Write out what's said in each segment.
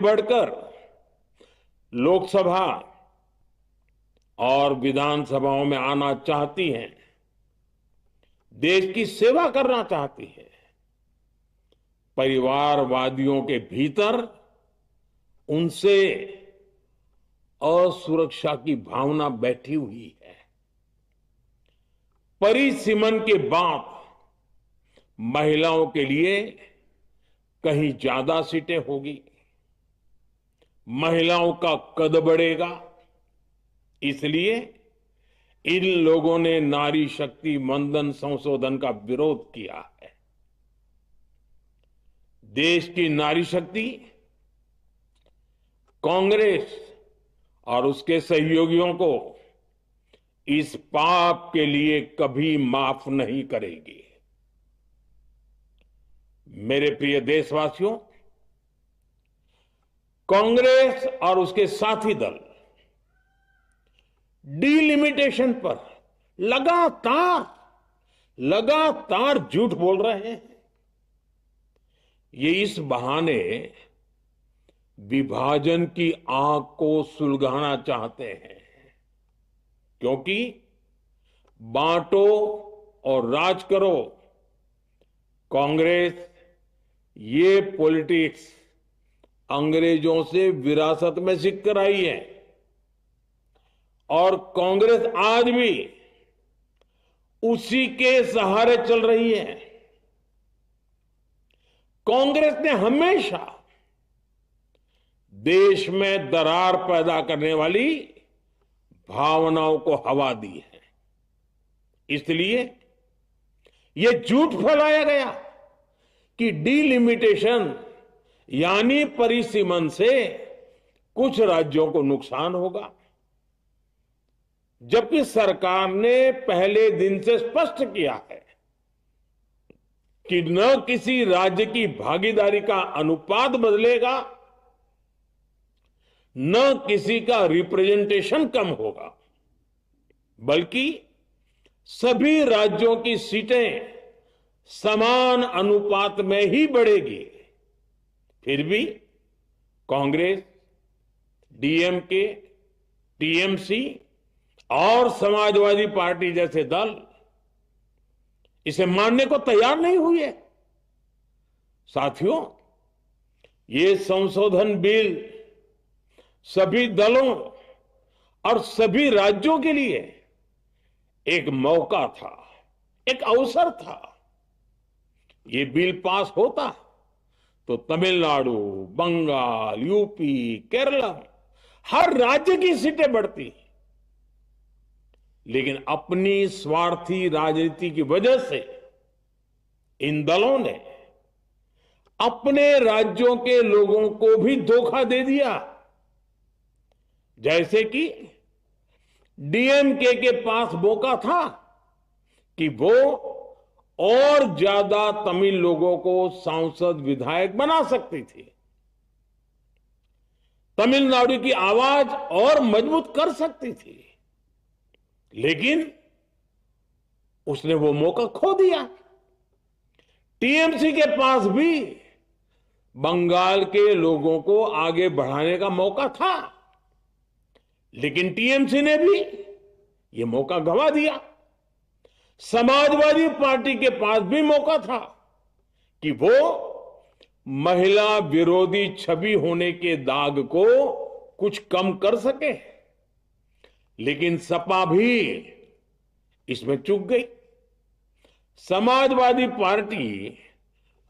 बढ़कर लोकसभा और विधानसभाओं में आना चाहती हैं, देश की सेवा करना चाहती है, परिवारवादियों के भीतर उनसे असुरक्षा की भावना बैठी हुई है। परिसीमन के बाद महिलाओं के लिए कहीं ज्यादा सीटें होगी, महिलाओं का कद बढ़ेगा। इसलिए इन लोगों ने नारी शक्ति वंदन संशोधन का विरोध किया है। देश की नारी शक्ति कांग्रेस और उसके सहयोगियों को इस पाप के लिए कभी माफ नहीं करेगी। मेरे प्रिय देशवासियों, कांग्रेस और उसके साथी दल डिलिमिटेशन पर लगातार झूठ बोल रहे हैं। ये इस बहाने विभाजन की आग को सुलगाना चाहते हैं, क्योंकि बांटो और राज करो, कांग्रेस ये पॉलिटिक्स अंग्रेजों से विरासत में सीख कर आई है और कांग्रेस आज भी उसी के सहारे चल रही है। कांग्रेस ने हमेशा देश में दरार पैदा करने वाली भावनाओं को हवा दी है। इसलिए यह झूठ फैलाया गया कि डिलिमिटेशन यानी परिसीमन से कुछ राज्यों को नुकसान होगा, जबकि सरकार ने पहले दिन से स्पष्ट किया है कि न किसी राज्य की भागीदारी का अनुपात बदलेगा, न किसी का रिप्रेजेंटेशन कम होगा, बल्कि सभी राज्यों की सीटें समान अनुपात में ही बढ़ेगी। फिर भी कांग्रेस, डीएमके, टीएमसी और समाजवादी पार्टी जैसे दल इसे मानने को तैयार नहीं हुए। साथियों, ये संशोधन बिल सभी दलों और सभी राज्यों के लिए एक मौका था, एक अवसर था। ये बिल पास होता तो तमिलनाडु, बंगाल, यूपी, केरला, हर राज्य की सीटें बढ़ती। लेकिन अपनी स्वार्थी राजनीति की वजह से इन दलों ने अपने राज्यों के लोगों को भी धोखा दे दिया। जैसे कि डीएमके के पास मौका था कि वो और ज्यादा तमिल लोगों को सांसद विधायक बना सकती थी, तमिलनाडु की आवाज और मजबूत कर सकती थी, लेकिन उसने वो मौका खो दिया। टीएमसी के पास भी बंगाल के लोगों को आगे बढ़ाने का मौका था, लेकिन टीएमसी ने भी ये मौका गंवा दिया। समाजवादी पार्टी के पास भी मौका था कि वो महिला विरोधी छवि होने के दाग को कुछ कम कर सके, लेकिन सपा भी इसमें चूक गई। समाजवादी पार्टी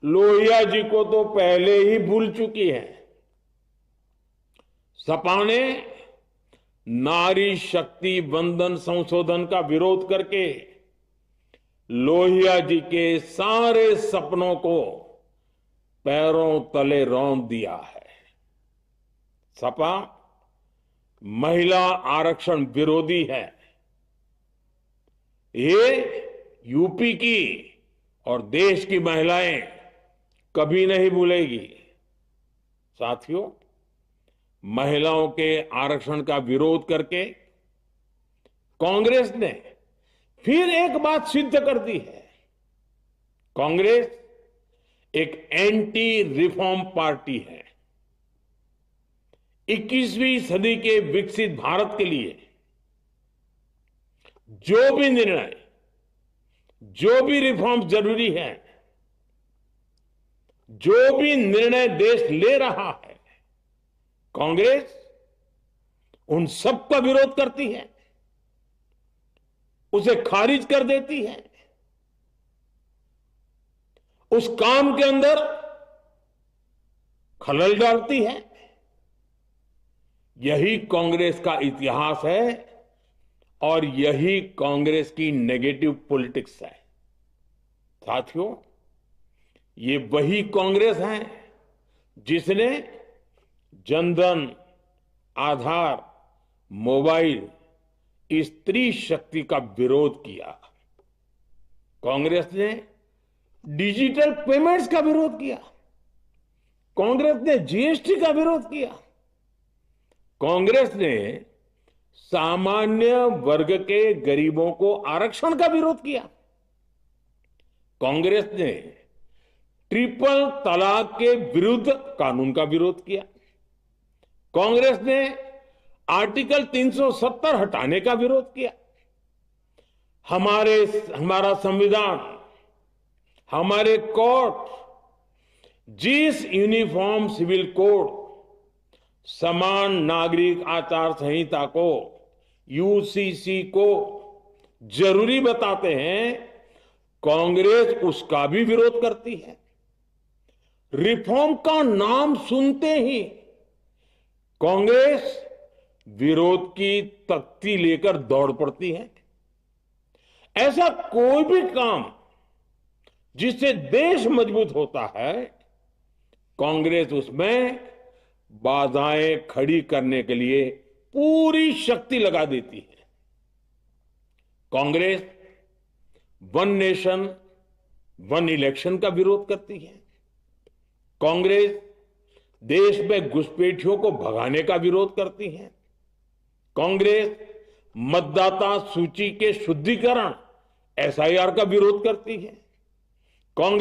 लोहिया जी को तो पहले ही भूल चुकी है। सपा ने नारी शक्ति वंदन संशोधन का विरोध करके लोहिया जी के सारे सपनों को पैरों तले रौंद दिया है। सपा महिला आरक्षण विरोधी है। ये यूपी की और देश की महिलाएं कभी नहीं भूलेगी। साथियों, महिलाओं के आरक्षण का विरोध करके कांग्रेस ने फिर एक बात सिद्ध कर दी है। कांग्रेस एक एंटी रिफॉर्म पार्टी है। 21वीं सदी के विकसित भारत के लिए जो भी निर्णय, जो भी रिफॉर्म जरूरी है, जो भी निर्णय देश ले रहा है, कांग्रेस उन सबका विरोध करती है, उसे खारिज कर देती है, उस काम के अंदर खलल डालती है। यही कांग्रेस का इतिहास है और यही कांग्रेस की नेगेटिव पॉलिटिक्स है। साथियों, ये वही कांग्रेस है जिसने जनधन, आधार, मोबाइल, स्त्री शक्ति का विरोध किया। कांग्रेस ने डिजिटल पेमेंट्स का विरोध किया। कांग्रेस ने जीएसटी का विरोध किया। कांग्रेस ने सामान्य वर्ग के गरीबों को आरक्षण का विरोध किया। कांग्रेस ने ट्रिपल तलाक के विरुद्ध कानून का विरोध किया। कांग्रेस ने आर्टिकल 370 हटाने का विरोध किया। हमारा संविधान, हमारे कोर्ट जिस यूनिफॉर्म सिविल कोड, समान नागरिक आचार संहिता को, यूसीसी को जरूरी बताते हैं, कांग्रेस उसका भी विरोध करती है। रिफॉर्म का नाम सुनते ही कांग्रेस विरोध की तख्ती लेकर दौड़ पड़ती है। ऐसा कोई भी काम जिससे देश मजबूत होता है, कांग्रेस उसमें बाधाएं खड़ी करने के लिए पूरी शक्ति लगा देती है। Congress one nation one election का विरोध करती है। कांग्रेस देश में घुसपैठियों को भगाने का विरोध करती है। कांग्रेस मतदाता सूची के शुद्धिकरण, एसआईआर का विरोध करती है। कांग्रेस